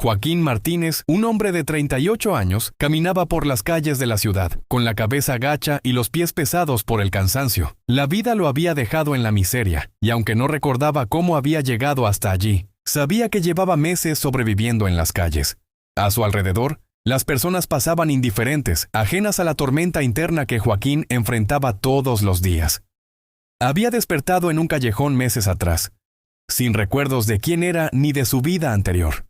Joaquín Martínez, un hombre de 38 años, caminaba por las calles de la ciudad, con la cabeza gacha y los pies pesados por el cansancio. La vida lo había dejado en la miseria, y aunque no recordaba cómo había llegado hasta allí, sabía que llevaba meses sobreviviendo en las calles. A su alrededor, las personas pasaban indiferentes, ajenas a la tormenta interna que Joaquín enfrentaba todos los días. Había despertado en un callejón meses atrás, sin recuerdos de quién era ni de su vida anterior.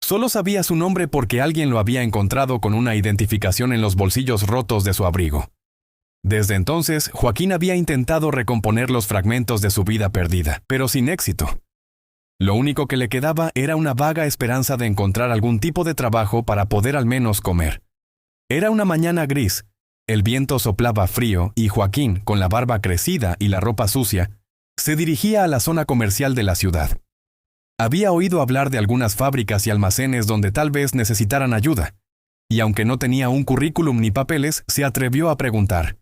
Solo sabía su nombre porque alguien lo había encontrado con una identificación en los bolsillos rotos de su abrigo. Desde entonces, Joaquín había intentado recomponer los fragmentos de su vida perdida, pero sin éxito. Lo único que le quedaba era una vaga esperanza de encontrar algún tipo de trabajo para poder al menos comer. Era una mañana gris, el viento soplaba frío y Joaquín, con la barba crecida y la ropa sucia, se dirigía a la zona comercial de la ciudad. Había oído hablar de algunas fábricas y almacenes donde tal vez necesitaran ayuda, y aunque no tenía un currículum ni papeles, se atrevió a preguntar.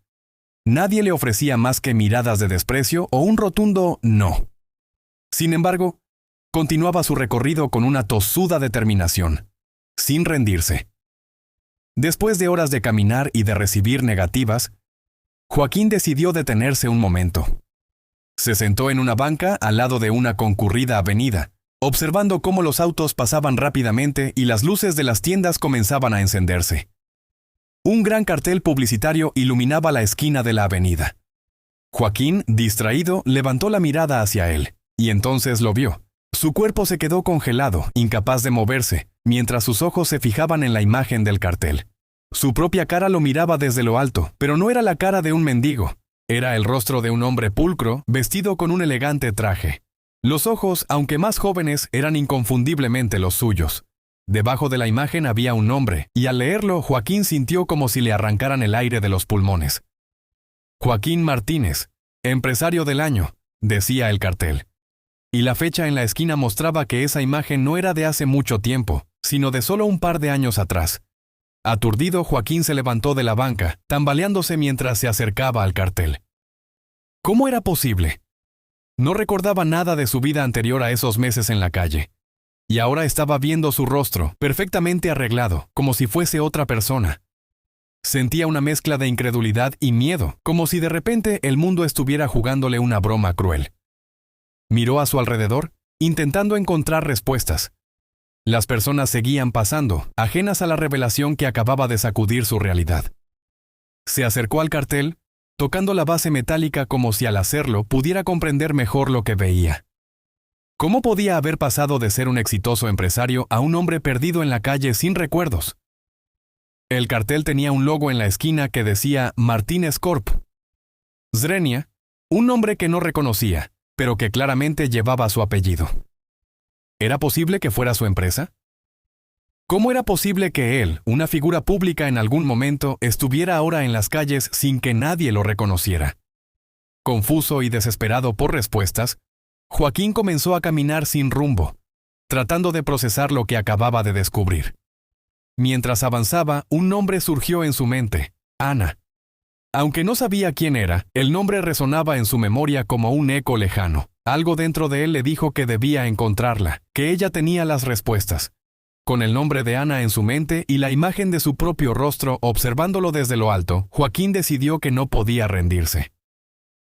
Nadie le ofrecía más que miradas de desprecio o un rotundo no. Sin embargo, continuaba su recorrido con una tosuda determinación, sin rendirse. Después de horas de caminar y de recibir negativas, Joaquín decidió detenerse un momento. Se sentó en una banca al lado de una concurrida avenida, observando cómo los autos pasaban rápidamente y las luces de las tiendas comenzaban a encenderse. Un gran cartel publicitario iluminaba la esquina de la avenida. Joaquín, distraído, levantó la mirada hacia él, y entonces lo vio. Su cuerpo se quedó congelado, incapaz de moverse, mientras sus ojos se fijaban en la imagen del cartel. Su propia cara lo miraba desde lo alto, pero no era la cara de un mendigo. Era el rostro de un hombre pulcro, vestido con un elegante traje. Los ojos, aunque más jóvenes, eran inconfundiblemente los suyos. Debajo de la imagen había un nombre, y al leerlo, Joaquín sintió como si le arrancaran el aire de los pulmones. Joaquín Martínez, empresario del año, decía el cartel. Y la fecha en la esquina mostraba que esa imagen no era de hace mucho tiempo, sino de solo un par de años atrás. Aturdido, Joaquín se levantó de la banca, tambaleándose mientras se acercaba al cartel. ¿Cómo era posible? No recordaba nada de su vida anterior a esos meses en la calle. Y ahora estaba viendo su rostro, perfectamente arreglado, como si fuese otra persona. Sentía una mezcla de incredulidad y miedo, como si de repente el mundo estuviera jugándole una broma cruel. Miró a su alrededor, intentando encontrar respuestas. Las personas seguían pasando, ajenas a la revelación que acababa de sacudir su realidad. Se acercó al cartel, tocando la base metálica como si al hacerlo pudiera comprender mejor lo que veía. ¿Cómo podía haber pasado de ser un exitoso empresario a un hombre perdido en la calle sin recuerdos? El cartel tenía un logo en la esquina que decía Martínez Corp. Zrenia, un nombre que no reconocía, pero que claramente llevaba su apellido. ¿Era posible que fuera su empresa? ¿Cómo era posible que él, una figura pública en algún momento, estuviera ahora en las calles sin que nadie lo reconociera? Confuso y desesperado por respuestas, Joaquín comenzó a caminar sin rumbo, tratando de procesar lo que acababa de descubrir. Mientras avanzaba, un nombre surgió en su mente, Ana. Aunque no sabía quién era, el nombre resonaba en su memoria como un eco lejano. Algo dentro de él le dijo que debía encontrarla, que ella tenía las respuestas. Con el nombre de Ana en su mente y la imagen de su propio rostro observándolo desde lo alto, Joaquín decidió que no podía rendirse.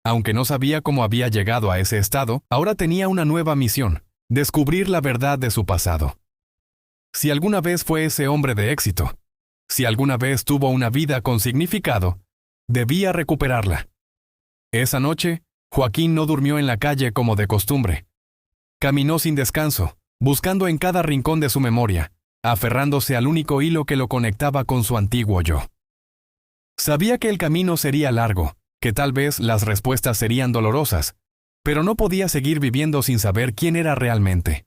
Aunque no sabía cómo había llegado a ese estado, ahora tenía una nueva misión: descubrir la verdad de su pasado. Si alguna vez fue ese hombre de éxito, si alguna vez tuvo una vida con significado, debía recuperarla. Esa noche, Joaquín no durmió en la calle como de costumbre. Caminó sin descanso, buscando en cada rincón de su memoria, aferrándose al único hilo que lo conectaba con su antiguo yo. Sabía que el camino sería largo, que tal vez las respuestas serían dolorosas, pero no podía seguir viviendo sin saber quién era realmente.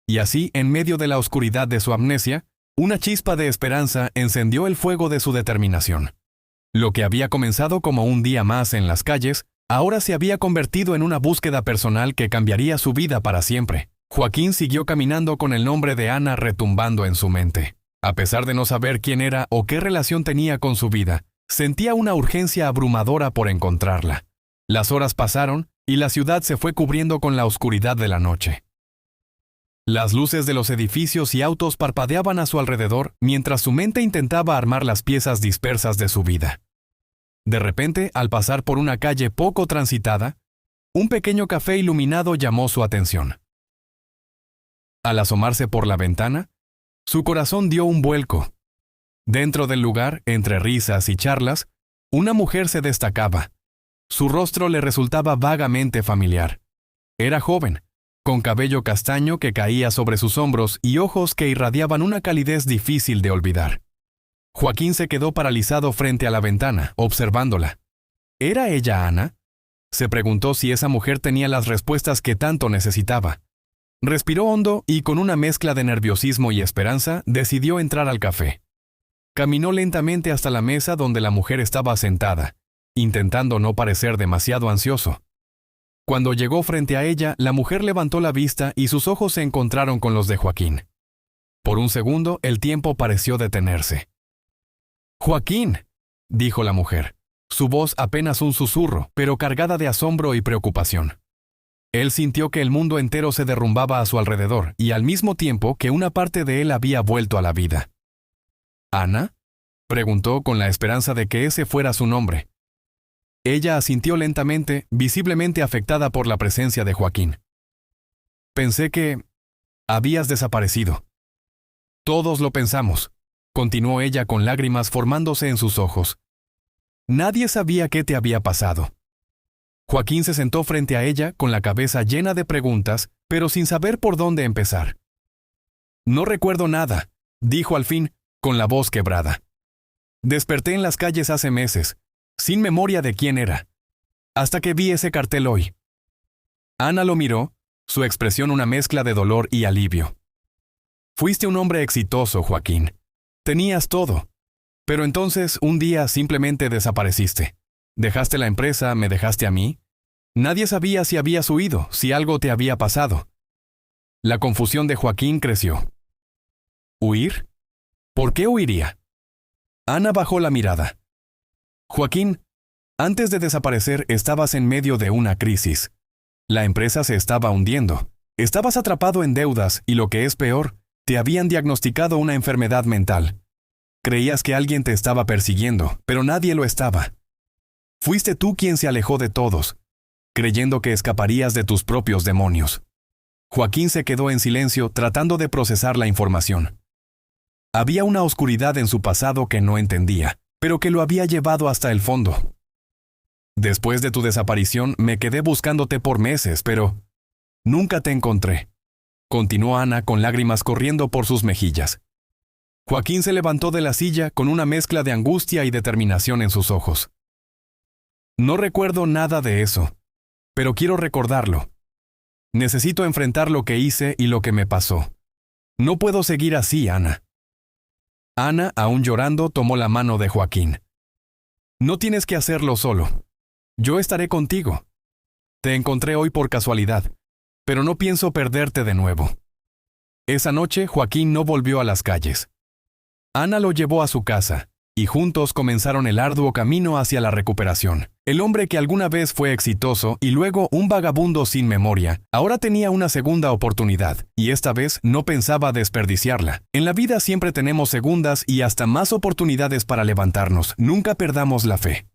Y así, en medio de la oscuridad de su amnesia, una chispa de esperanza encendió el fuego de su determinación. Lo que había comenzado como un día más en las calles, ahora se había convertido en una búsqueda personal que cambiaría su vida para siempre. Joaquín siguió caminando con el nombre de Ana retumbando en su mente. A pesar de no saber quién era o qué relación tenía con su vida, sentía una urgencia abrumadora por encontrarla. Las horas pasaron y la ciudad se fue cubriendo con la oscuridad de la noche. Las luces de los edificios y autos parpadeaban a su alrededor mientras su mente intentaba armar las piezas dispersas de su vida. De repente, al pasar por una calle poco transitada, un pequeño café iluminado llamó su atención. Al asomarse por la ventana, su corazón dio un vuelco. Dentro del lugar, entre risas y charlas, una mujer se destacaba. Su rostro le resultaba vagamente familiar. Era joven, con cabello castaño que caía sobre sus hombros y ojos que irradiaban una calidez difícil de olvidar. Joaquín se quedó paralizado frente a la ventana, observándola. ¿Era ella Ana? Se preguntó si esa mujer tenía las respuestas que tanto necesitaba. Respiró hondo y con una mezcla de nerviosismo y esperanza decidió entrar al café. Caminó lentamente hasta la mesa donde la mujer estaba sentada, intentando no parecer demasiado ansioso. Cuando llegó frente a ella, la mujer levantó la vista y sus ojos se encontraron con los de Joaquín. Por un segundo, el tiempo pareció detenerse. «Joaquín», dijo la mujer, su voz apenas un susurro, pero cargada de asombro y preocupación. Él sintió que el mundo entero se derrumbaba a su alrededor y al mismo tiempo que una parte de él había vuelto a la vida. «¿Ana?», preguntó con la esperanza de que ese fuera su nombre. Ella asintió lentamente, visiblemente afectada por la presencia de Joaquín. «Pensé que habías desaparecido». «Todos lo pensamos», continuó ella con lágrimas formándose en sus ojos. «Nadie sabía qué te había pasado». Joaquín se sentó frente a ella con la cabeza llena de preguntas, pero sin saber por dónde empezar. «No recuerdo nada», dijo al fin, con la voz quebrada. «Desperté en las calles hace meses, sin memoria de quién era, hasta que vi ese cartel hoy». Ana lo miró, su expresión una mezcla de dolor y alivio. «Fuiste un hombre exitoso, Joaquín. Tenías todo. Pero entonces un día simplemente desapareciste. Dejaste la empresa, me dejaste a mí. Nadie sabía si habías huido, si algo te había pasado». La confusión de Joaquín creció. ¿Huir? ¿Por qué huiría? Ana bajó la mirada. «Joaquín, antes de desaparecer estabas en medio de una crisis. La empresa se estaba hundiendo. Estabas atrapado en deudas y lo que es peor, te habían diagnosticado una enfermedad mental. Creías que alguien te estaba persiguiendo, pero nadie lo estaba. Fuiste tú quien se alejó de todos, creyendo que escaparías de tus propios demonios». Joaquín se quedó en silencio tratando de procesar la información. Había una oscuridad en su pasado que no entendía, pero que lo había llevado hasta el fondo. «Después de tu desaparición me quedé buscándote por meses, pero nunca te encontré», continuó Ana con lágrimas corriendo por sus mejillas. Joaquín se levantó de la silla con una mezcla de angustia y determinación en sus ojos. «No recuerdo nada de eso, pero quiero recordarlo. Necesito enfrentar lo que hice y lo que me pasó. No puedo seguir así, Ana». Ana, aún llorando, tomó la mano de Joaquín. «No tienes que hacerlo solo. Yo estaré contigo. Te encontré hoy por casualidad, pero no pienso perderte de nuevo». Esa noche, Joaquín no volvió a las calles. Ana lo llevó a su casa, y juntos comenzaron el arduo camino hacia la recuperación. El hombre que alguna vez fue exitoso y luego un vagabundo sin memoria, ahora tenía una segunda oportunidad, y esta vez no pensaba desperdiciarla. En la vida siempre tenemos segundas y hasta más oportunidades para levantarnos. Nunca perdamos la fe.